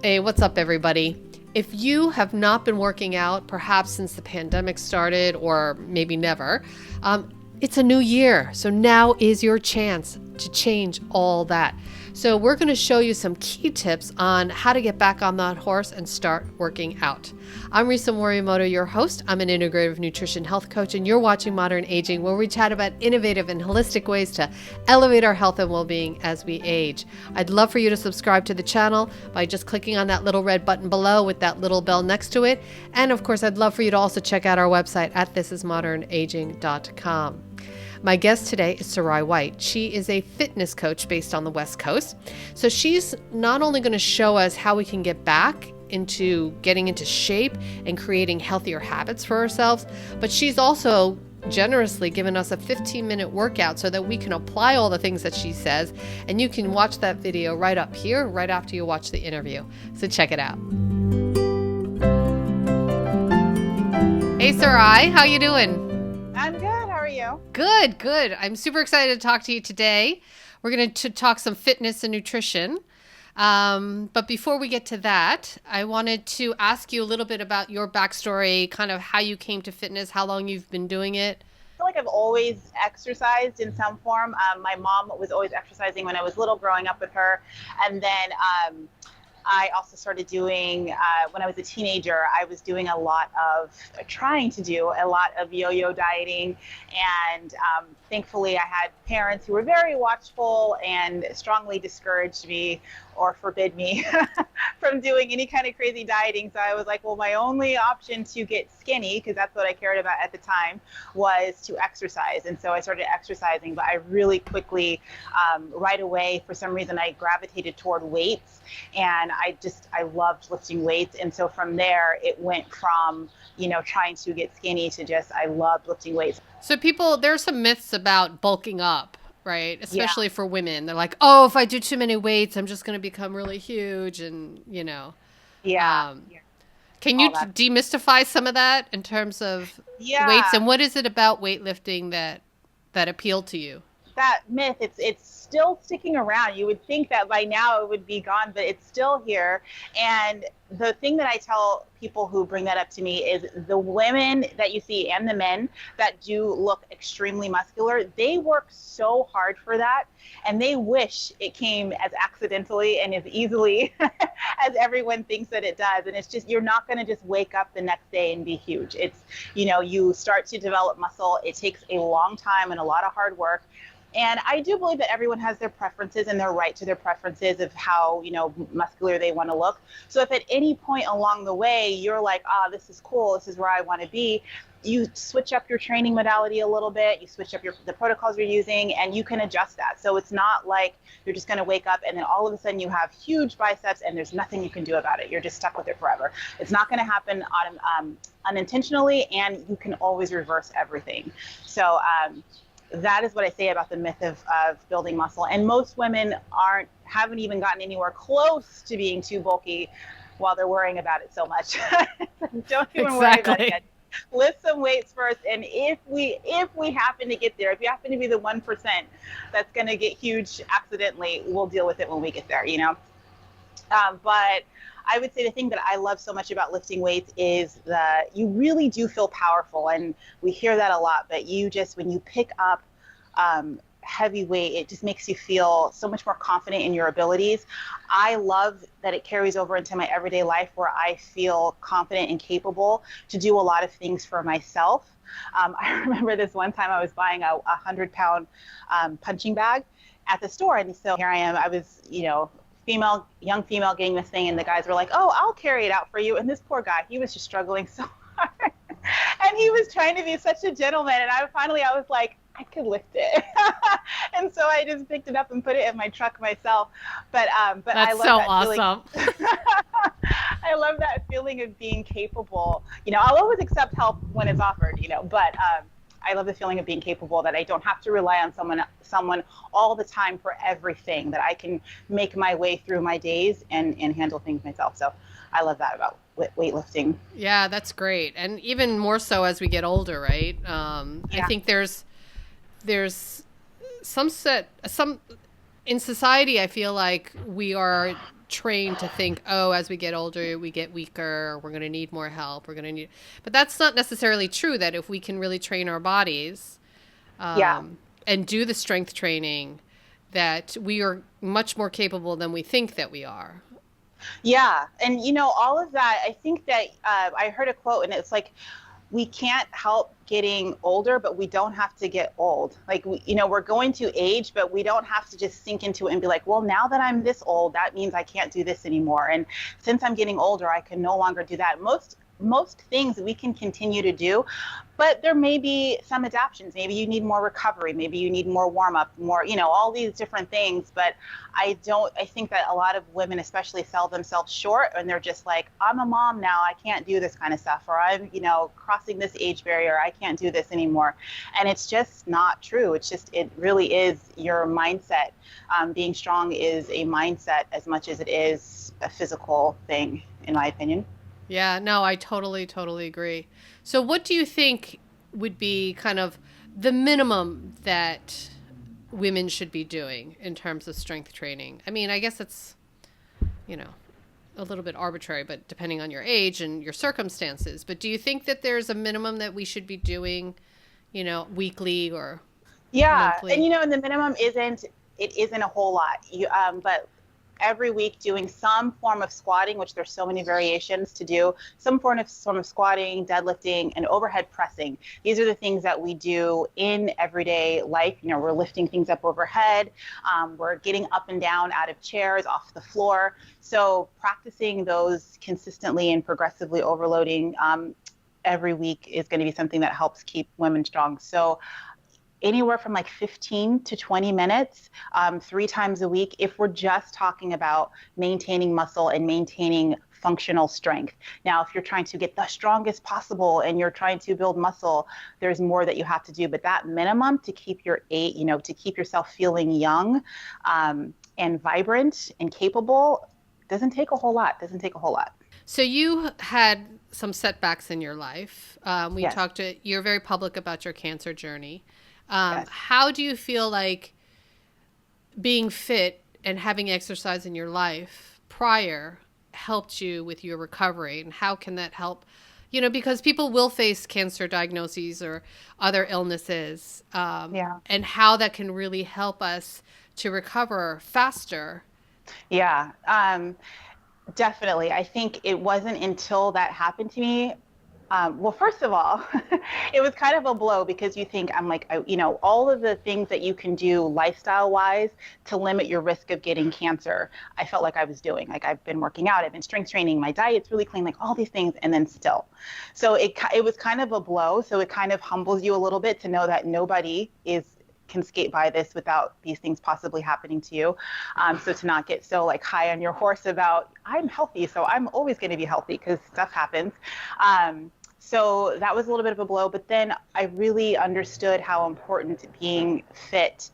Hey, what's up, everybody? If you have not been working out, perhaps since the pandemic started or maybe never, it's a new year. So now is your chance to change all that. So we're going to show you some key tips on how to get back on that horse and start working out. I'm Risa Morimoto, your host. I'm an integrative nutrition health coach, and you're watching Modern Aging, where we chat about innovative and holistic ways to elevate our health and well-being as we age. I'd love for you to subscribe to the channel by just clicking on that little red button below with that little bell next to it. And of course, I'd love for you to also check out our website at thisismodernaging.com. My guest today is Sarai White. She is a fitness coach based on the West Coast. So she's not only going to show us how we can get back into getting into shape and creating healthier habits for ourselves, but she's also generously given us a 15-minute workout so that we can apply all the things that she says. And you can watch that video right up here, right after you watch the interview. So check it out. Hey, Sarai, how you doing? I'm good. How are you? Good, good. I'm super excited to talk to you today. We're going to talk some fitness and nutrition. But before we get to that, I wanted to ask you a little bit about your backstory, kind of how you came to fitness, how long you've been doing it. I feel like I've always exercised in some form. My mom was always exercising when I was little, growing up with her. And then I also started doing, when I was a teenager, I was doing trying to do a lot of yo-yo dieting. And thankfully, I had parents who were very watchful and strongly discouraged me or forbid me from doing any kind of crazy dieting. So I was like, well, my only option to get skinny, because that's what I cared about at the time, was to exercise. And so I started exercising, but I really quickly, right away, for some reason, I gravitated toward weights. And I loved lifting weights. And so from there, it went from, trying to get skinny to just, I loved lifting weights. So there's some myths about bulking up, right? Especially for women. They're like, oh, if I do too many weights, I'm just going to become really huge. And, Yeah. Can you demystify some of that in terms of weights? And what is it about weightlifting that appealed to you? That myth, it's still sticking around. You would think that by now it would be gone, but it's still here. And the thing that I tell people who bring that up to me is the women that you see and the men that do look extremely muscular, they work so hard for that. And they wish it came as accidentally and as easily as everyone thinks that it does. And it's just, you're not going to just wake up the next day and be huge. It's, you start to develop muscle. It takes a long time and a lot of hard work. And I do believe that everyone has their preferences and their right to their preferences of how, muscular they want to look. So if at any point along the way, you're like, this is cool, this is where I want to be, you switch up your training modality a little bit, you switch up the protocols you're using, and you can adjust that. So it's not like you're just going to wake up and then all of a sudden you have huge biceps and there's nothing you can do about it. You're just stuck with it forever. It's not going to happen unintentionally, and you can always reverse everything. So, that is what I say about the myth of building muscle. And most women haven't even gotten anywhere close to being too bulky while they're worrying about it so much. Don't even worry about it yet. Lift some weights first. And if we happen to get there, if you happen to be the 1% that's going to get huge accidentally, we'll deal with it when we get there, But I would say the thing that I love so much about lifting weights is that you really do feel powerful. And we hear that a lot, but when you pick up heavy weight, it just makes you feel so much more confident in your abilities. I love that it carries over into my everyday life where I feel confident and capable to do a lot of things for myself. I remember this one time I was buying a 100-pound punching bag at the store. And so here I am, I was, young female getting this thing, and the guys were like, oh, I'll carry it out for you. And this poor guy, he was just struggling so hard. And he was trying to be such a gentleman. And I was like, I could lift it. And so I just picked it up and put it in my truck myself. But That's I love so that awesome. I love that feeling of being capable. I'll always accept help when it's offered, but I love the feeling of being capable, that I don't have to rely on someone all the time for everything, that I can make my way through my days and handle things myself. So I love that about weightlifting. Yeah, that's great. And even more so as we get older, right? I think there's some in society, I feel like we are trained to think, oh, as we get older, we get weaker, we're going to need more help, but that's not necessarily true, that if we can really train our bodies Yeah. and do the strength training, that we are much more capable than we think that we are. Yeah. And, all of that, I think that I heard a quote and it's like, we can't help getting older, but we don't have to get old. Like, we're going to age, but we don't have to just sink into it and be like, well, now that I'm this old, that means I can't do this anymore. And since I'm getting older, I can no longer do that. Most things we can continue to do, but there may be some adaptations. Maybe you need more recovery. Maybe you need more warm up, more, all these different things. But I think that a lot of women especially sell themselves short and they're just like, I'm a mom now. I can't do this kind of stuff. Or I'm, crossing this age barrier. I can't do this anymore. And it's just not true. It really is your mindset. Being strong is a mindset as much as it is a physical thing, in my opinion. Yeah, no, I totally, totally agree. So, what do you think would be kind of the minimum that women should be doing in terms of strength training? I mean, I guess it's, you know, a little bit arbitrary, but depending on your age and your circumstances. But do you think that there's a minimum that we should be doing, weekly or Yeah, and monthly? and the minimum isn't a whole lot. But every week doing some form of squatting, which there's so many variations to do, some form of squatting, deadlifting, and overhead pressing. These are the things that we do in everyday life. We're lifting things up overhead. We're getting up and down out of chairs, off the floor. So practicing those consistently and progressively overloading every week is going to be something that helps keep women strong. So anywhere from like 15 to 20 minutes, 3 times a week, if we're just talking about maintaining muscle and maintaining functional strength. Now, if you're trying to get the strongest possible and you're trying to build muscle, there's more that you have to do. But that minimum to keep to keep yourself feeling young and vibrant and capable doesn't take a whole lot. So you had some setbacks in your life. Yes. You're very public about your cancer journey. Yes. How do you feel like being fit and having exercise in your life prior helped you with your recovery? And how can that help? Because people will face cancer diagnoses or other illnesses, Yeah. and how that can really help us to recover faster. Yeah. Definitely. I think it wasn't until that happened to me. Well, first of all, it was kind of a blow because you think I'm like, all of the things that you can do lifestyle wise to limit your risk of getting cancer, I felt like I was doing. Like I've been working out, I've been strength training, my diet's really clean, like all these things, and then still. So it was kind of a blow. So it kind of humbles you a little bit to know that nobody can skate by this without these things possibly happening to you. So to not get so like high on your horse about I'm healthy, so I'm always going to be healthy because stuff happens. So that was a little bit of a blow, but then I really understood how important being fit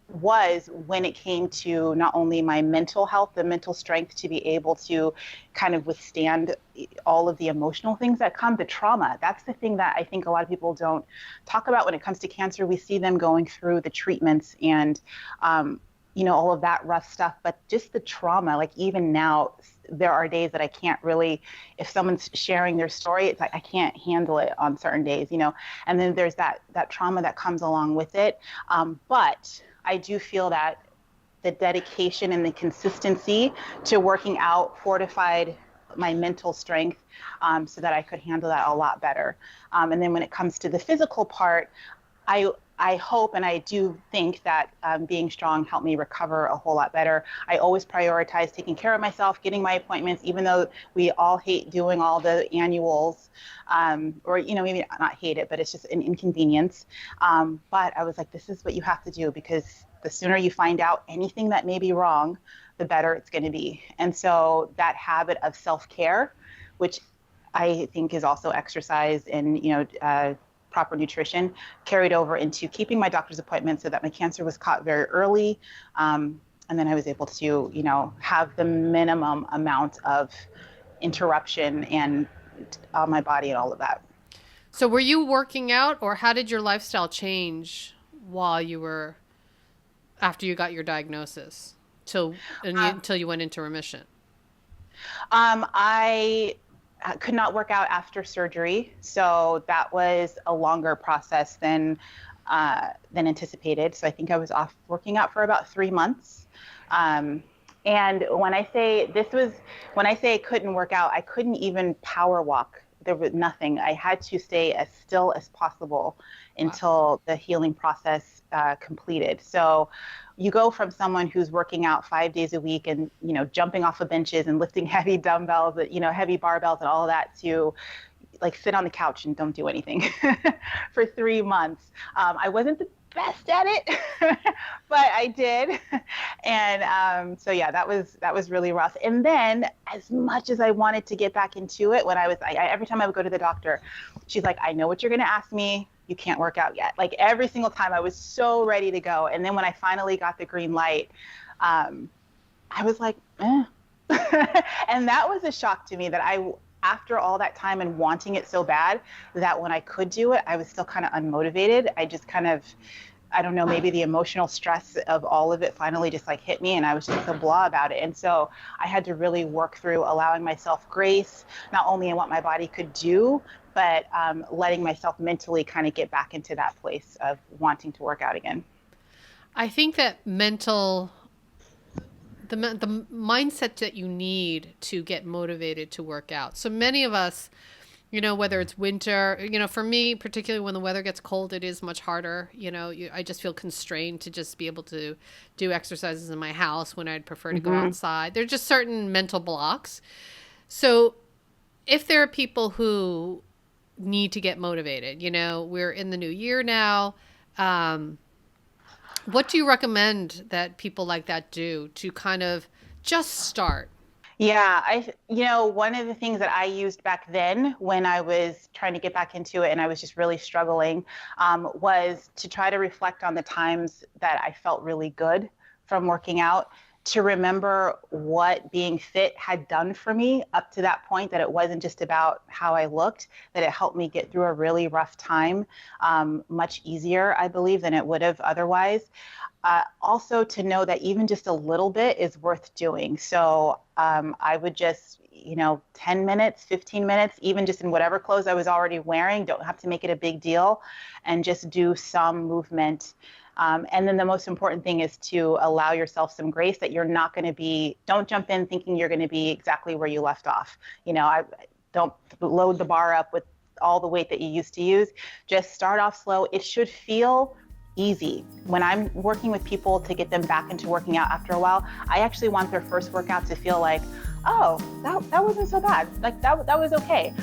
was when it came to not only my mental health, the mental strength to be able to kind of withstand all of the emotional things that come, the trauma. That's the thing that I think a lot of people don't talk about when it comes to cancer. We see them going through the treatments and, all of that rough stuff, but just the trauma, like even now, there are days that I can't really, if someone's sharing their story, it's like I can't handle it on certain days, and then there's that trauma that comes along with it. But I do feel that the dedication and the consistency to working out fortified my mental strength so that I could handle that a lot better. And then when it comes to the physical part, I hope and I do think that being strong helped me recover a whole lot better. I always prioritize taking care of myself, getting my appointments, even though we all hate doing all the annuals, or maybe not hate it, but it's just an inconvenience. But I was like, this is what you have to do because the sooner you find out anything that may be wrong, the better it's going to be. And so that habit of self-care, which I think is also exercise and proper nutrition, carried over into keeping my doctor's appointment so that my cancer was caught very early. And then I was able to, have the minimum amount of interruption and on my body and all of that. So were you working out, or how did your lifestyle change after you got your diagnosis? until you went into remission? I could not work out after surgery, so that was a longer process than anticipated. So I think I was off working out for about 3 months. And when I say I couldn't work out, I couldn't even power walk. There was nothing. I had to stay as still as possible until the healing process completed. So you go from someone who's working out 5 days a week and, jumping off of benches and lifting heavy dumbbells, heavy barbells and all of that, to like sit on the couch and don't do anything for 3 months. I wasn't the best at it, but I did. And so yeah, that was really rough. And then, as much as I wanted to get back into it, when every time I would go to the doctor, she's like, I know what you're going to ask me. You can't work out yet. Like every single time I was so ready to go. And then when I finally got the green light, I was like, eh. And that was a shock to me, that after all that time and wanting it so bad, that when I could do it, I was still kind of unmotivated. I just kind of, I don't know, maybe the emotional stress of all of it finally just like hit me, and I was just so blah about it. And so I had to really work through allowing myself grace, not only in what my body could do, but letting myself mentally kind of get back into that place of wanting to work out again. I think that the mindset that you need to get motivated to work out. So many of us, whether it's winter, for me, particularly when the weather gets cold, it is much harder. I just feel constrained to just be able to do exercises in my house when I'd prefer to go outside. There's just certain mental blocks. So if there are people who need to get motivated, we're in the new year now. What do you recommend that people like that do to kind of just start? Yeah, one of the things that I used back then when I was trying to get back into it and I was just really struggling, was to try to reflect on the times that I felt really good from working out, to remember what being fit had done for me up to that point, that it wasn't just about how I looked, that it helped me get through a really rough time much easier, I believe, than it would have otherwise. Also to know that even just a little bit is worth doing. So I would just, 10 minutes, 15 minutes, even just in whatever clothes I was already wearing, don't have to make it a big deal, and just do some movement. And then the most important thing is to allow yourself some grace, that you're not going to don't jump in thinking you're going to be exactly where you left off. I don't load the bar up with all the weight that you used to use. Just start off slow. It should feel easy. When I'm working with people to get them back into working out after a while, I actually want their first workout to feel like, oh, that wasn't so bad. Like that was okay.